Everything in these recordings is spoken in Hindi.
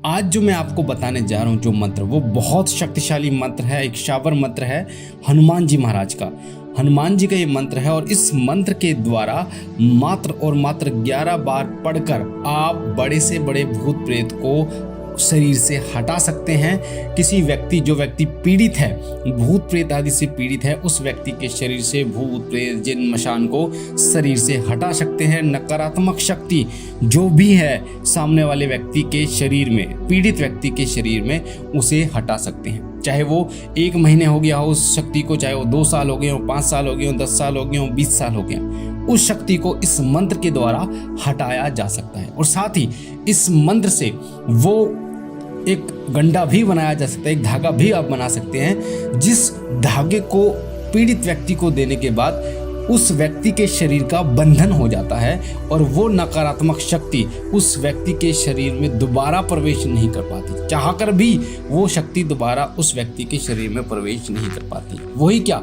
आज जो मैं आपको बताने जा रहा हूँ जो मंत्र, वो बहुत शक्तिशाली मंत्र है, एक शाबर मंत्र है हनुमान जी महाराज का। हनुमान जी का ये मंत्र है और इस मंत्र के द्वारा मात्र और मात्र 11 बार पढ़कर आप बड़े से बड़े भूत प्रेत को शरीर से हटा सकते हैं। किसी व्यक्ति जो व्यक्ति पीड़ित है, भूत प्रेत आदि से पीड़ित है, उस व्यक्ति के शरीर से भूत प्रेत जिन मशान को शरीर से हटा सकते हैं। नकारात्मक शक्ति जो भी है सामने वाले व्यक्ति के शरीर में, पीड़ित व्यक्ति के शरीर में, उसे हटा सकते हैं। चाहे वो 1 महीने हो गया हो उस शक्ति को, चाहे वो 2 साल हो गए हो, 5 साल हो गए हो, 10 साल हो गए हो, 20 साल हो गए, उस शक्ति को इस मंत्र के द्वारा हटाया जा सकता है। और साथ ही इस मंत्र से वो एक गंडा भी बनाया जा सकता है, एक धागा भी आप बना सकते हैं, जिस धागे को पीड़ित व्यक्ति को देने के बाद उस व्यक्ति के शरीर का बंधन हो जाता है और वो नकारात्मक शक्ति उस व्यक्ति के शरीर में दोबारा प्रवेश नहीं कर पाती। चाहकर भी वो शक्ति दोबारा उस व्यक्ति के शरीर में प्रवेश नहीं कर पाती। वही क्या,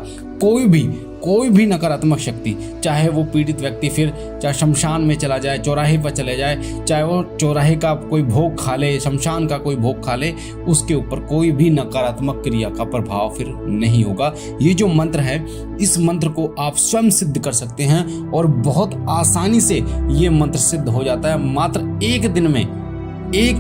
कोई भी नकारात्मक शक्ति, चाहे वो पीड़ित व्यक्ति फिर चाहे शमशान में चला जाए, चौराहे पर चले जाए, चाहे वो चौराहे का कोई भोग खा ले, शमशान का कोई भोग खा ले, उसके ऊपर कोई भी नकारात्मक क्रिया का प्रभाव फिर नहीं होगा। ये जो मंत्र है, इस मंत्र को आप स्वयं सिद्ध कर सकते हैं और बहुत आसानी से ये मंत्र सिद्ध हो जाता है। मात्र एक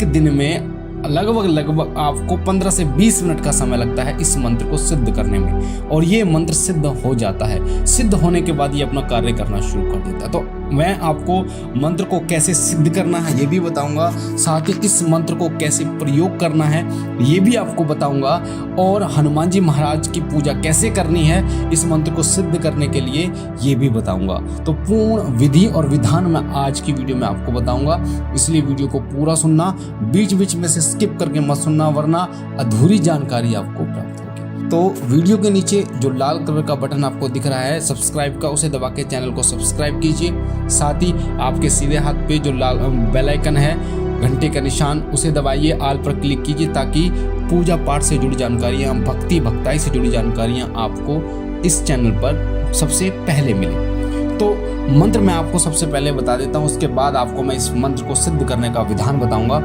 दिन में लगभग आपको 15 से 20 मिनट का समय लगता है इस मंत्र को सिद्ध करने में, और ये मंत्र सिद्ध हो जाता है। सिद्ध होने के बाद ये अपना कार्य करना शुरू कर देता है। तो मैं आपको मंत्र को कैसे सिद्ध करना है ये भी बताऊंगा, साथ ही इस मंत्र को कैसे प्रयोग करना है ये भी आपको बताऊंगा, और हनुमान जी महाराज की पूजा कैसे करनी है इस मंत्र को सिद्ध करने के लिए ये भी बताऊंगा। तो पूर्ण विधि और विधान मैं आज की वीडियो में आपको बताऊंगा, इसलिए वीडियो को पूरा सुनना, बीच बीच में से स्किप करके मत सुनना, वरना अधूरी जानकारी आपको प्राप्त होगी। तो वीडियो के नीचे जो लाल कलर का बटन आपको दिख रहा है सब्सक्राइब का, उसे दबा के चैनल को सब्सक्राइब कीजिए। साथ ही आपके सीधे हाथ पे जो लाल बेल आइकन है, घंटे का निशान, उसे दबाइए, ऑल पर क्लिक कीजिए, ताकि पूजा पाठ से जुड़ी जानकारियाँ, भक्ताई से जुड़ी जानकारियाँ आपको इस चैनल पर सबसे पहले मिले। तो मंत्र मैं आपको सबसे पहले बता देता हूँ, उसके बाद आपको मैं इस मंत्र को सिद्ध करने का विधान बताऊंगा।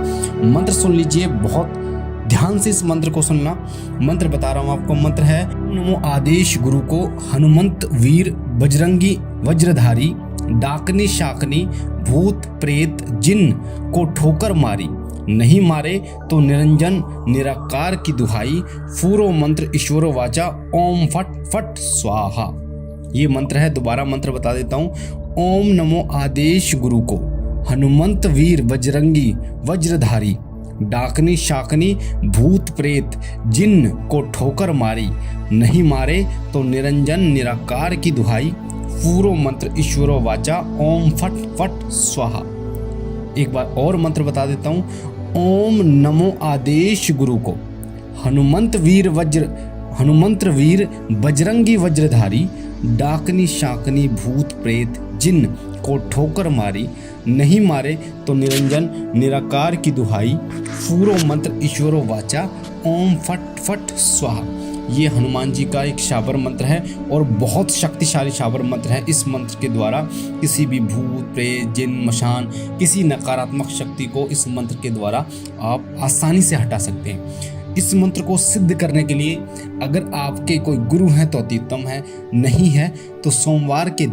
मंत्र सुन लीजिए, बहुत ध्यान से इस मंत्र को सुनना। मंत्र बता रहा हूँ आपको। मंत्र है नमो आदेश गुरु को, हनुमंत वीर बजरंगी वज्रधारी, डाकनी शाकनी भूत प्रेत जिन को ठोकर मारी, नहीं मारे तो निरंजन निराकार की दुहाई, फूरो मंत्र ईश्वरो वाचा, ओम फट फट स्वाहा। ये मंत्र है, दोबारा मंत्र बता देता हूँ। ओम नमो आदेश गुरु को, हनुमंत वीर बजरंगी वज्रधारी, डाकनी शाकनी भूत प्रेत जिन को ठोकर मारी, नहीं मारे तो निरंजन निराकार की दुहाई, पूरो मंत्र ईश्वरो वाचा, ओम फट फट स्वाहा। एक बार और मंत्र बता देता हूँ। ओम नमो आदेश गुरु को, हनुमंत वीर बजरंगी वज्रधारी, डाकनी शाकनी भूत प्रेत जिन को ठोकर मारी, नहीं मारे तो निरंजन निराकार की दुहाई, पूरो मंत्र ईश्वरो वाचा, ओम फट फट स्वाहा। ये हनुमान जी का एक शाबर मंत्र है और बहुत शक्तिशाली शाबर मंत्र है। इस मंत्र के द्वारा किसी भी भूत प्रेत जिन मशान, किसी नकारात्मक शक्ति को इस मंत्र के द्वारा आप आसानी से हटा सकते हैं। इस मंत्र को सिद्ध करने के लिए अगर आपके कोई गुरु हैं तो अति उत्तम है, नहीं है तो सोमवार के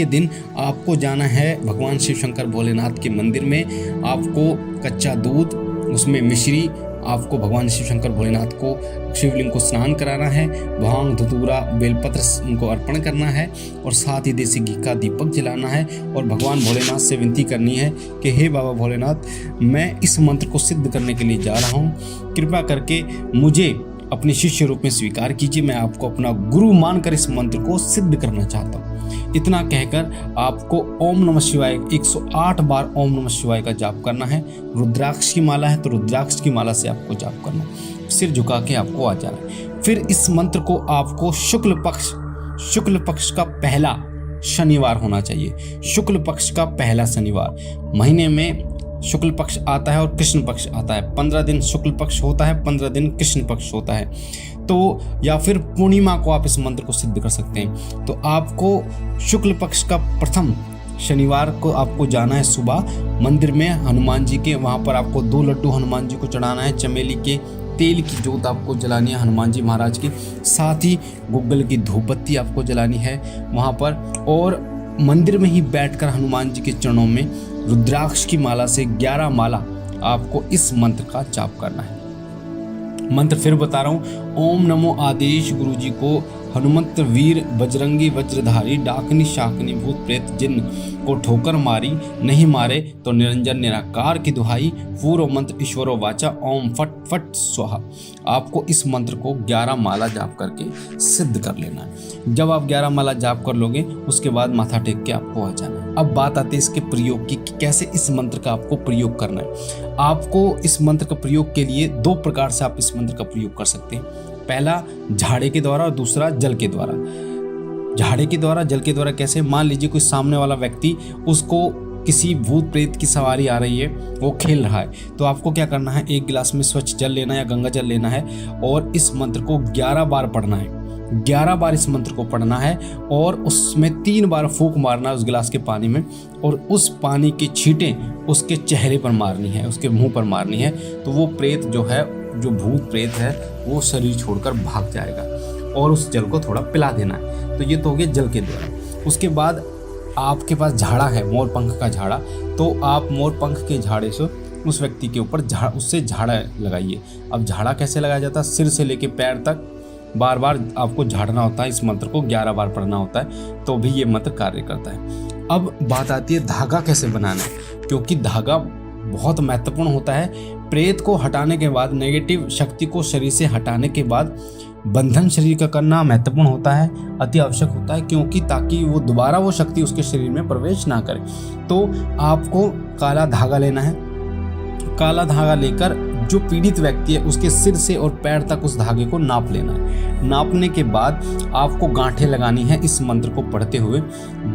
दिन आपको जाना है भगवान शिव शंकर भोलेनाथ के मंदिर में। आपको कच्चा दूध, उसमें मिश्री, आपको भगवान शिव शंकर भोलेनाथ को शिवलिंग को स्नान कराना है, भांग धतूरा बेलपत्र उनको अर्पण करना है, और साथ ही देसी घी का दीपक जलाना है, और भगवान भोलेनाथ से विनती करनी है कि हे बाबा भोलेनाथ, मैं इस मंत्र को सिद्ध करने के लिए जा रहा हूँ, कृपा करके मुझे अपने शिष्य रूप में स्वीकार कीजिए, मैं आपको अपना गुरु मानकर इस मंत्र को सिद्ध करना चाहता हूँ। इतना कहकर आपको ओम नमः शिवाय 108 बार ओम नमः शिवाय का जाप करना है। रुद्राक्ष की माला है तो रुद्राक्ष की माला से आपको जाप करना है, सिर झुका के आपको आ जाना है। फिर इस मंत्र को आपको शुक्ल पक्ष का पहला शनिवार होना चाहिए। शुक्ल पक्ष का पहला शनिवार, महीने में शुक्ल पक्ष आता है और कृष्ण पक्ष आता है। 15 दिन शुक्ल पक्ष होता है, 15 दिन कृष्ण पक्ष होता है। तो या फिर पूर्णिमा को आप इस मंत्र को सिद्ध कर सकते हैं। तो आपको शुक्ल पक्ष का प्रथम शनिवार को आपको जाना है सुबह मंदिर में हनुमान जी के, वहाँ पर आपको 2 लड्डू हनुमान जी को चढ़ाना है। चमेली के तेल की जोत आपको जलानी है हनुमान जी महाराज की, साथ ही गुग्गल की धूप बत्ती आपको जलानी है वहाँ पर, और मंदिर में ही बैठकर हनुमान जी के चरणों में रुद्राक्ष की माला से 11 माला आपको इस मंत्र का जाप करना है। मंत्र फिर बता रहा हूँ, ओम नमो आदेश गुरु जी को हनुमंत वीर बजरंगी वज्रधारी डाकनी शाकनी भूत प्रेत जिन को ठोकर मारी नहीं मारे तो निरंजन निराकार की दुहाई पूर्व मंत्र ईश्वरो वाचा ओम फट फट स्वाहा। आपको इस मंत्र को 11 माला जाप करके सिद्ध कर लेना है। जब आप 11 माला जाप कर लोगे उसके बाद माथा टेक के आपको आ जाना है। अब बात आती है इसके प्रयोग की कि कैसे इस मंत्र का आपको प्रयोग करना है। आपको इस मंत्र का प्रयोग के लिए 2 प्रकार से आप इस मंत्र का प्रयोग कर सकते हैं। पहला झाड़े के द्वारा और दूसरा जल के द्वारा। झाड़े के द्वारा, जल के द्वारा कैसे? मान लीजिए कोई सामने वाला व्यक्ति, उसको किसी भूत प्रेत की सवारी आ रही है, वो खेल रहा है, तो आपको क्या करना है, 1 गिलास में स्वच्छ जल लेना है या गंगा जल लेना है और इस मंत्र को 11 बार पढ़ना है। 11 बार इस मंत्र को पढ़ना है और उसमें 3 बार फूंक मारना है उस गिलास के पानी में, और उस पानी की छींटें उसके चेहरे पर मारनी है, उसके मुंह पर मारनी है। तो वो प्रेत जो है, जो भूत प्रेत है, वो शरीर छोड़कर भाग जाएगा और उस जल को थोड़ा पिला देना है। तो ये तो हो गया जल के द्वारा। उसके बाद आपके पास झाड़ा है, मोर पंख का झाड़ा, तो आप मोर पंख के झाड़े से उस व्यक्ति के ऊपर उससे झाड़ा लगाइए। अब झाड़ा कैसे लगाया जाता है? सिर से लेके पैर तक बार बार आपको झाड़ना होता है। इस मंत्र को 11 बार पढ़ना होता है, तो भी ये मंत्र कार्य करता है। अब बात आती है धागा कैसे बनाना है, क्योंकि धागा बहुत महत्वपूर्ण होता है। प्रेत को हटाने के बाद, नेगेटिव शक्ति को शरीर से हटाने के बाद बंधन शरीर का करना महत्वपूर्ण होता है, अति आवश्यक होता है, क्योंकि ताकि वो दोबारा वो शक्ति उसके शरीर में प्रवेश ना करे। तो आपको काला धागा लेना है। काला धागा लेकर जो पीड़ित व्यक्ति है उसके सिर से और पैर तक उस धागे को नाप लेना है। नापने के बाद आपको गांठें लगानी है इस मंत्र को पढ़ते हुए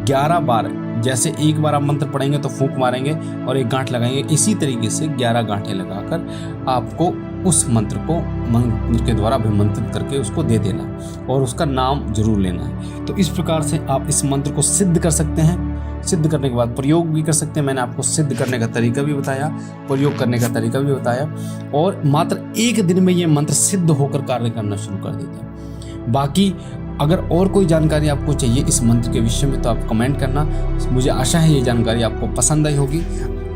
11 बार। जैसे 1 बार आप मंत्र पढ़ेंगे तो फूंक मारेंगे और 1 गांठ लगाएंगे, इसी तरीके से 11 गांठें लगाकर आपको उस मंत्र को मंत्र के द्वारा अभिमंत्रित करके उसको दे देना है और उसका नाम जरूर लेना है। तो इस प्रकार से आप इस मंत्र को सिद्ध कर सकते हैं। सिद्ध करने के बाद प्रयोग भी कर सकते हैं। मैंने आपको सिद्ध करने का तरीका भी बताया, प्रयोग करने का तरीका भी बताया, और मात्र 1 दिन में ये मंत्र सिद्ध होकर कार्य करना शुरू कर देता है। बाकी अगर और कोई जानकारी आपको चाहिए इस मंत्र के विषय में तो आप कमेंट करना। मुझे आशा है ये जानकारी आपको पसंद आई होगी।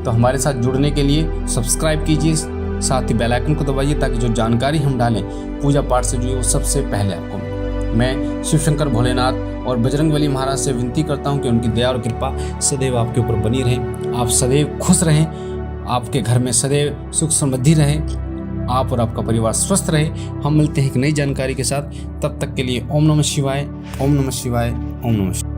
तो हमारे साथ जुड़ने के लिए सब्सक्राइब कीजिए, साथ ही बेल आइकन को दबाइए ताकि जो जानकारी हम डालें पूजा पाठ से जुड़ी वो सबसे पहले आपको मिले। मैं शिव शंकर भोलेनाथ और बजरंगबली महाराज से विनती करता हूं कि उनकी दया और कृपा सदैव आपके ऊपर बनी रहे, आप सदैव खुश रहें, आपके घर में सदैव सुख समृद्धि रहे, आप और आपका परिवार स्वस्थ रहे। हम मिलते हैं एक नई जानकारी के साथ, तब तक के लिए ओम नमः शिवाय, ओम नमः शिवाय, ओम नमः शिवाय।